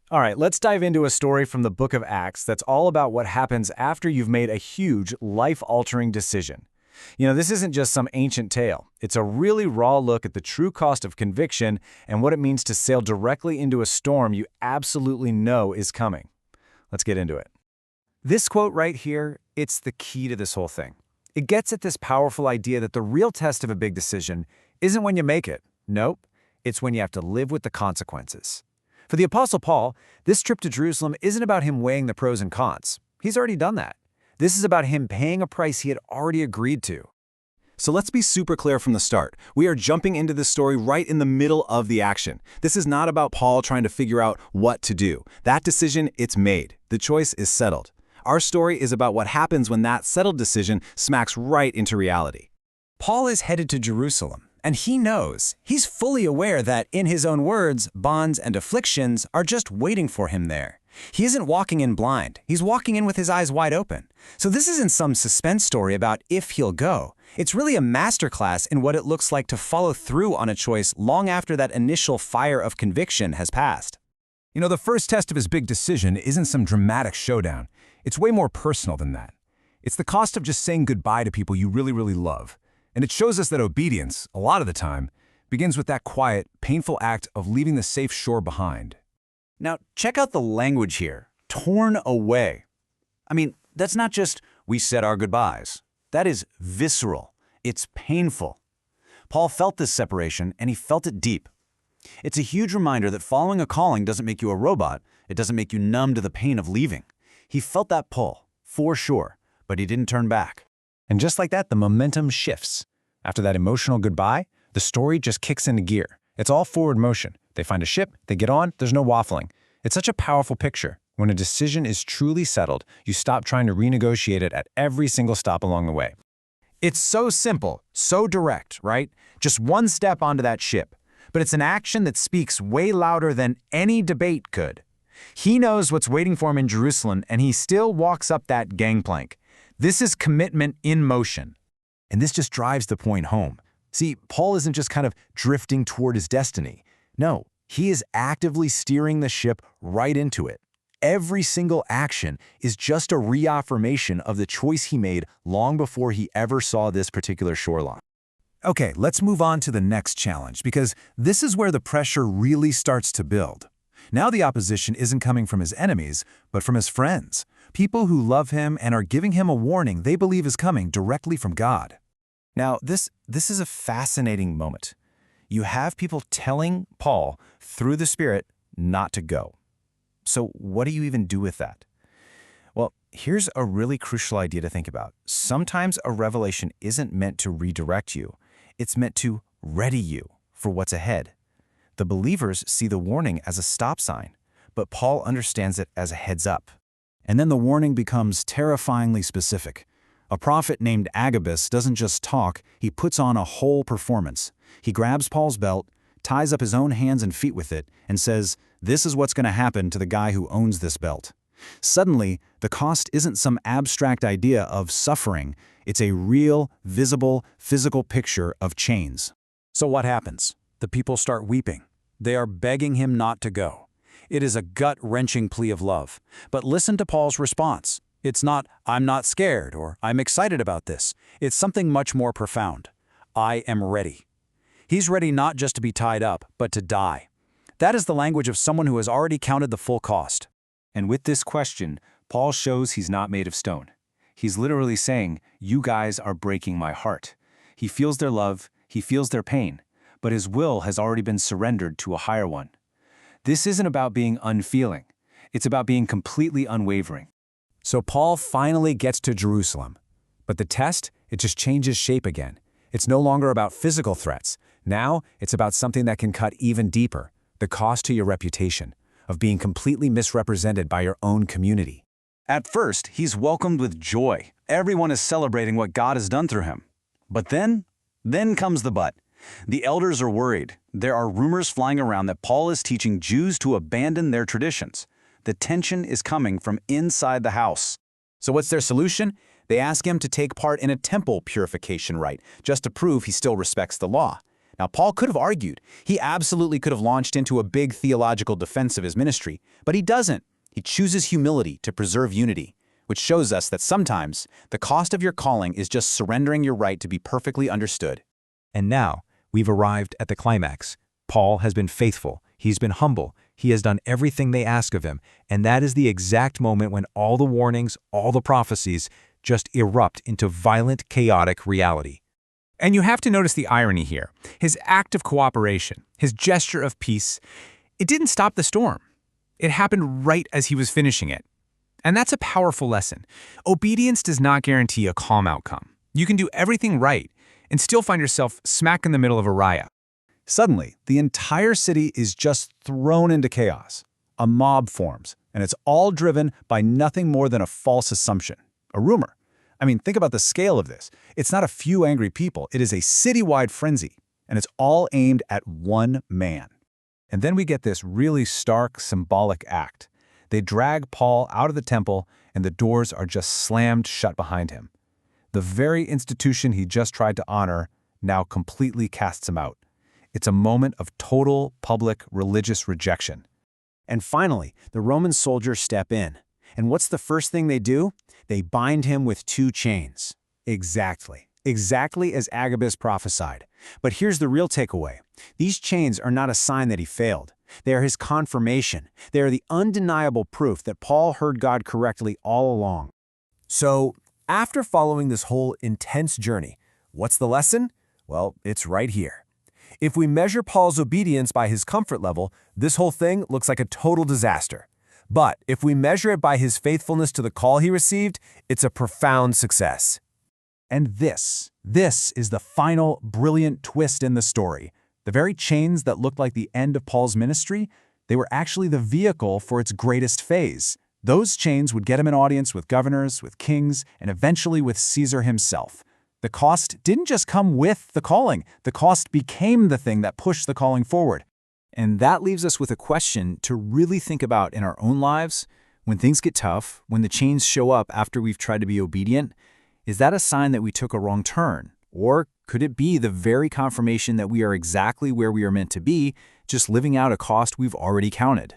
All right, let's dive into a story from the book of Acts that's all about what happens after you've made a huge, life-altering decision. This isn't just some ancient tale. It's a really raw look at the true cost of conviction and what it means to sail directly into a storm you absolutely know is coming. Let's get into it. This quote right here, it's the key to this whole thing. It gets at this powerful idea that the real test of a big decision isn't when you make it. Nope, it's when you have to live with the consequences. For the Apostle Paul, this trip to Jerusalem isn't about him weighing the pros and cons. He's already done that. This is about him paying a price he had already agreed to. So let's be super clear from the start. We are jumping into this story right in the middle of the action. This is not about Paul trying to figure out what to do. That decision, it's made. The choice is settled. Our story is about what happens when that settled decision smacks right into reality. Paul is headed to Jerusalem, and he knows, he's fully aware that, in his own words, bonds and afflictions are just waiting for him there. He isn't walking in blind. He's walking in with his eyes wide open. So this isn't some suspense story about if he'll go. It's really a masterclass in what it looks like to follow through on a choice long after that initial fire of conviction has passed. The first test of his big decision isn't some dramatic showdown. It's way more personal than that. It's the cost of just saying goodbye to people you really, really love. And it shows us that obedience, a lot of the time, begins with that quiet, painful act of leaving the safe shore behind. Now, check out the language here. Torn away. That's not just, we said our goodbyes. That is visceral. It's painful. Paul felt this separation, and he felt it deep. It's a huge reminder that following a calling doesn't make you a robot. It doesn't make you numb to the pain of leaving. He felt that pull, for sure, but he didn't turn back. And just like that, the momentum shifts. After that emotional goodbye, the story just kicks into gear. It's all forward motion. They find a ship, they get on, there's no waffling. It's such a powerful picture. When a decision is truly settled, you stop trying to renegotiate it at every single stop along the way. It's so simple, so direct, right? Just one step onto that ship. But it's an action that speaks way louder than any debate could. He knows what's waiting for him in Jerusalem, and he still walks up that gangplank. This is commitment in motion. And this just drives the point home. See, Paul isn't just kind of drifting toward his destiny. No, he is actively steering the ship right into it. Every single action is just a reaffirmation of the choice he made long before he ever saw this particular shoreline. Okay, let's move on to the next challenge, because this is where the pressure really starts to build. Now the opposition isn't coming from his enemies, but from his friends, people who love him and are giving him a warning they believe is coming directly from God. Now, this is a fascinating moment. You have people telling Paul, through the Spirit, not to go. So what do you even do with that? Well, here's a really crucial idea to think about. Sometimes a revelation isn't meant to redirect you. It's meant to ready you for what's ahead. The believers see the warning as a stop sign, but Paul understands it as a heads up. And then the warning becomes terrifyingly specific. A prophet named Agabus doesn't just talk, he puts on a whole performance. He grabs Paul's belt, ties up his own hands and feet with it, and says, "This is what's going to happen to the guy who owns this belt." Suddenly, the cost isn't some abstract idea of suffering. It's a real, visible, physical picture of chains. So what happens? The people start weeping. They are begging him not to go. It is a gut-wrenching plea of love. But listen to Paul's response. It's not, "I'm not scared," or "I'm excited about this." It's something much more profound. "I am ready." He's ready not just to be tied up, but to die. That is the language of someone who has already counted the full cost. And with this question, Paul shows he's not made of stone. He's literally saying, "You guys are breaking my heart." He feels their love, he feels their pain, but his will has already been surrendered to a higher one. This isn't about being unfeeling. It's about being completely unwavering. So Paul finally gets to Jerusalem. But the test, it just changes shape again. It's no longer about physical threats. Now, it's about something that can cut even deeper, the cost to your reputation, of being completely misrepresented by your own community. At first, he's welcomed with joy. Everyone is celebrating what God has done through him. But then comes the but. The elders are worried. There are rumors flying around that Paul is teaching Jews to abandon their traditions. The tension is coming from inside the house. So what's their solution? They ask him to take part in a temple purification rite, just to prove he still respects the law. Now, Paul could have argued. He absolutely could have launched into a big theological defense of his ministry, but he doesn't. He chooses humility to preserve unity, which shows us that sometimes the cost of your calling is just surrendering your right to be perfectly understood. And now, we've arrived at the climax. Paul has been faithful. He's been humble. He has done everything they ask of him. And that is the exact moment when all the warnings, all the prophecies, just erupt into violent, chaotic reality. And you have to notice the irony here. His act of cooperation, his gesture of peace, it didn't stop the storm. It happened right as he was finishing it. And that's a powerful lesson. Obedience does not guarantee a calm outcome. You can do everything right and still find yourself smack in the middle of a riot. Suddenly, the entire city is just thrown into chaos. A mob forms, and it's all driven by nothing more than a false assumption, a rumor. I mean, think about the scale of this. It's not a few angry people. It is a citywide frenzy, and it's all aimed at one man. And then we get this really stark, symbolic act. They drag Paul out of the temple, and the doors are just slammed shut behind him. The very institution he just tried to honor now completely casts him out. It's a moment of total public religious rejection. And finally, the Roman soldiers step in. And what's the first thing they do? They bind him with 2 chains. Exactly as Agabus prophesied. But here's the real takeaway. These chains are not a sign that he failed. They are his confirmation. They are the undeniable proof that Paul heard God correctly all along. So, after following this whole intense journey, what's the lesson? Well, it's right here. If we measure Paul's obedience by his comfort level, this whole thing looks like a total disaster. But if we measure it by his faithfulness to the call he received, it's a profound success. And this is the final brilliant twist in the story. The very chains that looked like the end of Paul's ministry, they were actually the vehicle for its greatest phase. Those chains would get him an audience with governors, with kings, and eventually with Caesar himself. The cost didn't just come with the calling. The cost became the thing that pushed the calling forward. And that leaves us with a question to really think about in our own lives. When things get tough, when the chains show up after we've tried to be obedient, is that a sign that we took a wrong turn? Or could it be the very confirmation that we are exactly where we are meant to be, just living out a cost we've already counted?